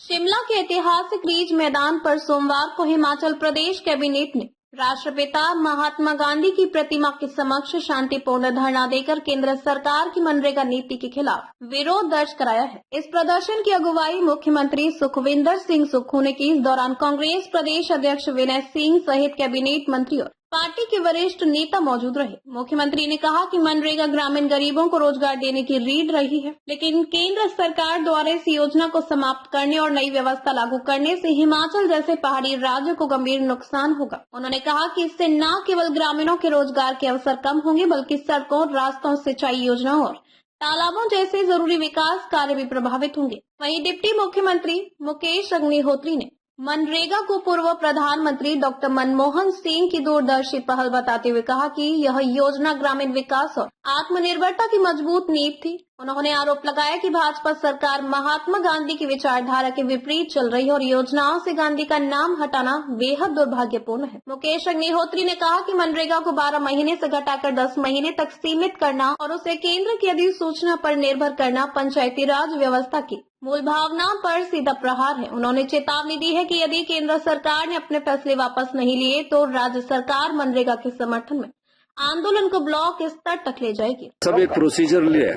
शिमला के ऐतिहासिक रिज मैदान पर सोमवार को हिमाचल प्रदेश कैबिनेट ने राष्ट्रपिता महात्मा गांधी की प्रतिमा के समक्ष शांतिपूर्ण धरना देकर केंद्र सरकार की मनरेगा नीति के खिलाफ विरोध दर्ज कराया है। इस प्रदर्शन की अगुवाई मुख्यमंत्री सुखविंदर सिंह सुक्खू ने की। इस दौरान कांग्रेस प्रदेश अध्यक्ष विनय सिंह सहित कैबिनेट मंत्री और पार्टी के वरिष्ठ नेता मौजूद रहे। मुख्यमंत्री ने कहा कि मनरेगा ग्रामीण गरीबों को रोजगार देने की रीढ़ रही है, लेकिन केंद्र सरकार द्वारा इस योजना को समाप्त करने और नई व्यवस्था लागू करने से हिमाचल जैसे पहाड़ी राज्य को गंभीर नुकसान होगा। उन्होंने कहा कि इससे न केवल ग्रामीणों के रोजगार के अवसर कम होंगे, बल्कि सड़कों, रास्तों, सिंचाई योजनाओं और तालाबों जैसे जरूरी विकास कार्य भी प्रभावित होंगे। वहीं डिप्टी मुख्यमंत्री मुकेश अग्निहोत्री ने मनरेगा को पूर्व प्रधानमंत्री डॉक्टर मनमोहन सिंह की दूरदर्शी पहल बताते हुए कहा कि यह योजना ग्रामीण विकास और आत्मनिर्भरता की मजबूत नींव थी। उन्होंने आरोप लगाया कि भाजपा सरकार महात्मा गांधी की विचारधारा के विपरीत चल रही है और योजनाओं से गांधी का नाम हटाना बेहद दुर्भाग्यपूर्ण है। मुकेश अग्निहोत्री ने कहा कि मनरेगा को 12 महीने से घटाकर 10 महीने तक सीमित करना और उसे केंद्र की अधिसूचना पर निर्भर करना पंचायती राज व्यवस्था की मूल भावना पर सीधा प्रहार है। उन्होंने चेतावनी दी है कि यदि केंद्र सरकार ने अपने फैसले वापस नहीं लिए तो राज्य सरकार मनरेगा के समर्थन में आंदोलन को ब्लॉक स्तर तक ले जाएगी। सब एक प्रोसीजर लिया है।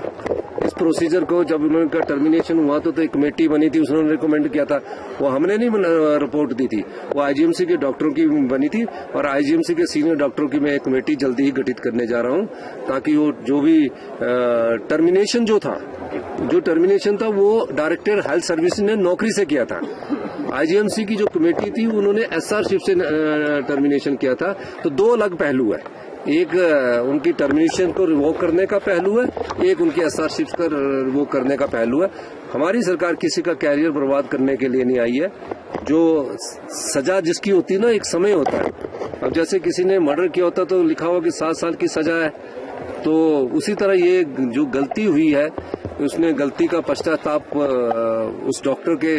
इस प्रोसीजर को जब उनका टर्मिनेशन हुआ तो एक कमेटी बनी थी, उसने रिकमेंड किया था। वो हमने नहीं रिपोर्ट दी थी, वो आईजीएमसी के डॉक्टरों की बनी थी और आईजीएमसी के सीनियर डॉक्टरों की मैं एक कमेटी जल्दी ही गठित करने जा रहा हूं, ताकि वो जो भी टर्मिनेशन था वो डायरेक्टर हेल्थ सर्विस ने नौकरी से किया था। आईजीएमसी की जो कमेटी थी उन्होंने एसआरशिप से टर्मिनेशन किया था। तो दो अलग पहलू है, एक उनकी टर्मिनेशन को रिवोक करने का पहलू है, एक उनकी एसआरशिप का रिवोक करने का पहलू है। हमारी सरकार किसी का कैरियर बर्बाद करने के लिए नहीं आई है। जो सजा जिसकी होती है ना, एक समय होता है। अब जैसे किसी ने मर्डर किया होता तो लिखा हुआ कि 7 साल की सजा है, तो उसी तरह ये जो गलती हुई है उसने गलती का पश्चाताप उस डॉक्टर के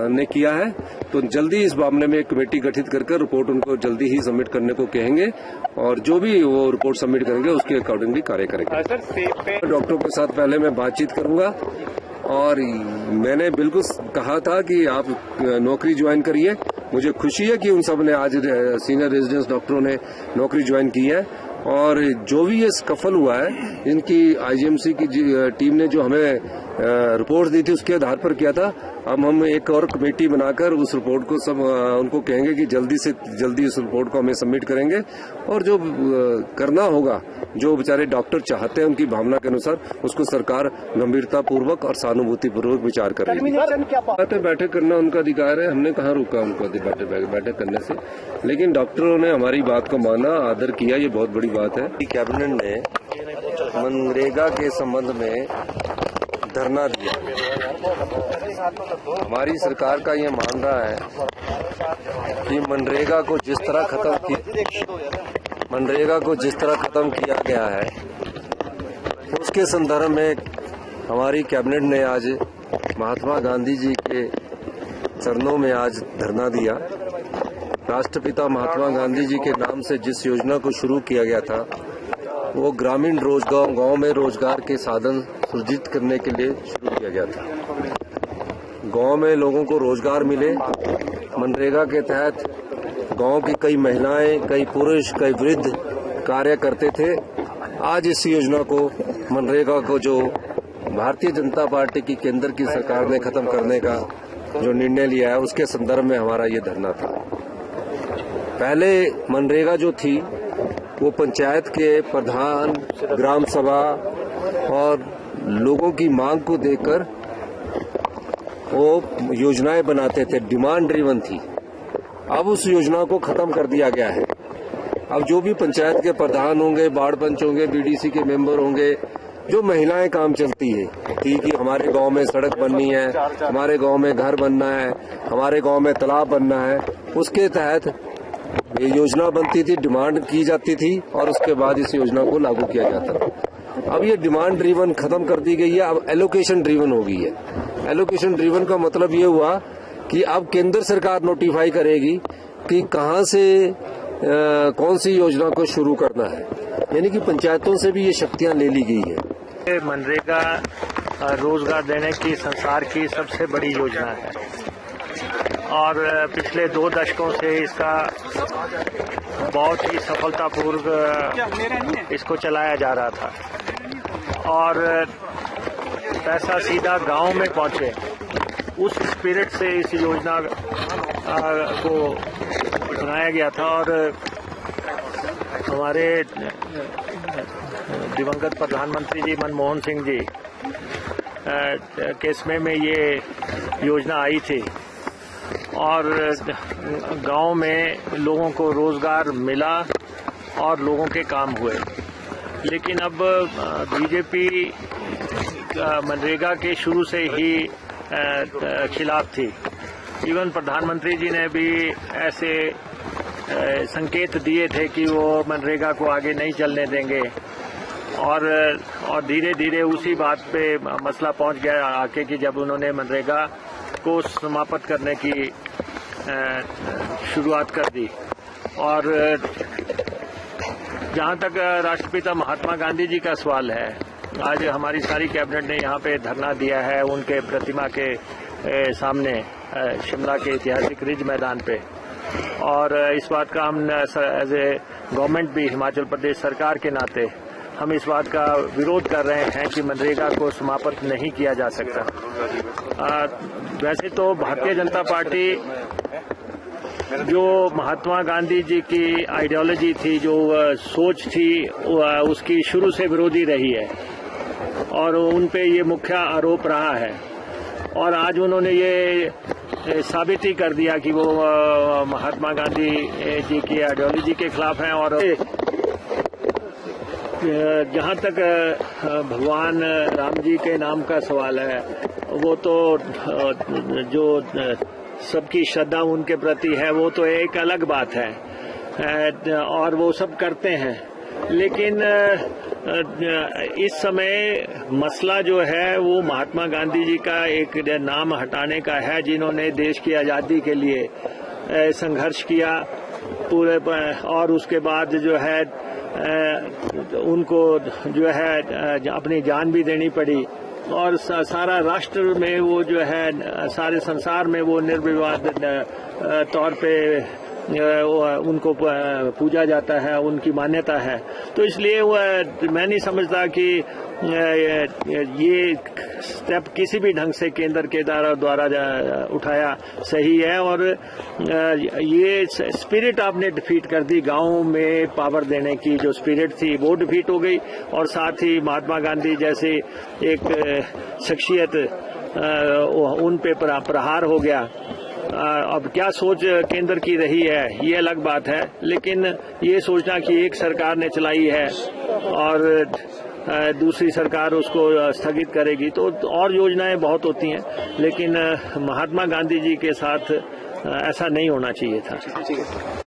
ने किया है। तो जल्दी इस मामले में एक कमेटी गठित करके रिपोर्ट उनको जल्दी ही सबमिट करने को कहेंगे और जो भी वो रिपोर्ट सबमिट करेंगे उसके अकॉर्डिंगली कार्य करेंगे। डॉक्टरों के साथ पहले मैं बातचीत करूंगा और मैंने बिल्कुल कहा था कि आप नौकरी ज्वाइन करिए। मुझे खुशी है कि उन सब ने आज सीनियर रेजिडेंस डॉक्टरों ने नौकरी ज्वाइन की है और जो भी ये स्कफल हुआ है, इनकी आईजीएमसी की टीम ने जो हमें रिपोर्ट दी थी उसके आधार पर किया था। अब हम एक और कमेटी बनाकर उस रिपोर्ट को सब उनको कहेंगे कि जल्दी से जल्दी उस रिपोर्ट को हमें सबमिट करेंगे और जो करना होगा, जो बेचारे डॉक्टर चाहते हैं उनकी भावना के अनुसार, उसको सरकार गंभीरता पूर्वक और सहानुभूति पूर्वक विचार करेगी। बैठक करना उनका अधिकार है, हमने कहाँ रोका उनको बैठक करने से, लेकिन डॉक्टरों ने हमारी बात को माना, आदर किया, ये बहुत बड़ी बात है। कैबिनेट ने मनरेगा के संबंध में धरना दिया। हमारी सरकार का ये मानना है कि मनरेगा को जिस तरह खत्म किया गया है उसके संदर्भ में हमारी कैबिनेट ने आज महात्मा गांधी जी के चरणों में आज धरना दिया। राष्ट्रपिता महात्मा गांधी जी के नाम से जिस योजना को शुरू किया गया था वो ग्रामीण रोजगार, गांव में रोजगार के साधन सृजित करने के लिए शुरू किया गया था। गांव में लोगों को रोजगार मिले। मनरेगा के तहत गांव की कई महिलाएं, कई पुरुष, कई वृद्ध कार्य करते थे। आज इस योजना को, मनरेगा को, जो भारतीय जनता पार्टी की केंद्र की सरकार ने खत्म करने का जो निर्णय लिया है, उसके संदर्भ में हमारा ये धरना था। पहले मनरेगा जो थी वो पंचायत के प्रधान, ग्राम सभा और लोगों की मांग को देखकर वो योजनाएं बनाते थे, डिमांड ड्रिवन थी। अब उस योजना को खत्म कर दिया गया है। अब जो भी पंचायत के प्रधान होंगे, वार्ड पंच होंगे, बीडीसी के मेंबर होंगे, जो महिलाएं काम चलती है कि हमारे गांव में सड़क बननी है, हमारे गांव में घर बनना है, हमारे गांव में तालाब बनना है, उसके तहत ये योजना बनती थी, डिमांड की जाती थी और उसके बाद इस योजना को लागू किया जाता था। अब ये डिमांड ड्रिवन खत्म कर दी गई है, अब एलोकेशन ड्रिवन हो गई है। एलोकेशन ड्रिवन का मतलब ये हुआ कि अब केंद्र सरकार नोटिफाई करेगी कि कहां से कौन सी योजना को शुरू करना है, यानी कि पंचायतों से भी ये शक्तियां ले ली गई है। मनरेगा रोजगार देने की संसार की सबसे बड़ी योजना है और पिछले 2 दशकों से इसका बहुत ही सफलतापूर्वक इसको चलाया जा रहा था और पैसा सीधा गांव में पहुंचे, उस स्पिरिट से इस योजना को बनाया गया था। और हमारे दिवंगत प्रधानमंत्री जी मनमोहन सिंह जी के समय में ये योजना आई थी और गांव में लोगों को रोजगार मिला और लोगों के काम हुए। लेकिन अब बीजेपी मनरेगा के शुरू से ही खिलाफ थी। इवन प्रधानमंत्री जी ने भी ऐसे संकेत दिए थे कि वो मनरेगा को आगे नहीं चलने देंगे और धीरे धीरे उसी बात पे मसला पहुंच गया आके कि जब उन्होंने मनरेगा को समाप्त करने की शुरुआत कर दी। और जहां तक राष्ट्रपिता महात्मा गांधी जी का सवाल है, आज हमारी सारी कैबिनेट ने यहाँ पे धरना दिया है उनके प्रतिमा के सामने शिमला के ऐतिहासिक रिज मैदान पे। और इस बात का हम एज ए गवर्नमेंट भी हिमाचल प्रदेश सरकार के नाते हम इस बात का विरोध कर रहे हैं कि मनरेगा को समाप्त नहीं किया जा सकता। वैसे तो भारतीय जनता पार्टी जो महात्मा गांधी जी की आइडियोलॉजी थी, जो सोच थी, उसकी शुरू से विरोधी रही है और उन पे ये मुख्य आरोप रहा है। और आज उन्होंने ये साबित ही कर दिया कि वो महात्मा गांधी जी की आइडियोलॉजी के खिलाफ हैं। और जहां तक भगवान राम जी के नाम का सवाल है, वो तो जो सबकी श्रद्धा उनके प्रति है वो तो एक अलग बात है और वो सब करते हैं। लेकिन इस समय मसला जो है वो महात्मा गांधी जी का एक नाम हटाने का है, जिन्होंने देश की आज़ादी के लिए संघर्ष किया पूरे, और उसके बाद जो है उनको जो है अपनी जान भी देनी पड़ी और सारा राष्ट्र में वो जो है सारे संसार में वो निर्विवाद तौर पे उनको पूजा जाता है, उनकी मान्यता है। तो इसलिए मैं नहीं समझता कि ये स्टेप किसी भी ढंग से केंद्र के द्वारा उठाया सही है। और ये स्पिरिट आपने डिफीट कर दी, गांव में पावर देने की जो स्पिरिट थी वो डिफीट हो गई और साथ ही महात्मा गांधी जैसे एक शख्सियत उन पे प्रहार हो गया। अब क्या सोच केंद्र की रही है ये अलग बात है, लेकिन ये सोचना कि एक सरकार ने चलाई है और दूसरी सरकार उसको स्थगित करेगी, तो और योजनाएं बहुत होती हैं, लेकिन महात्मा गांधी जी के साथ ऐसा नहीं होना चाहिए था।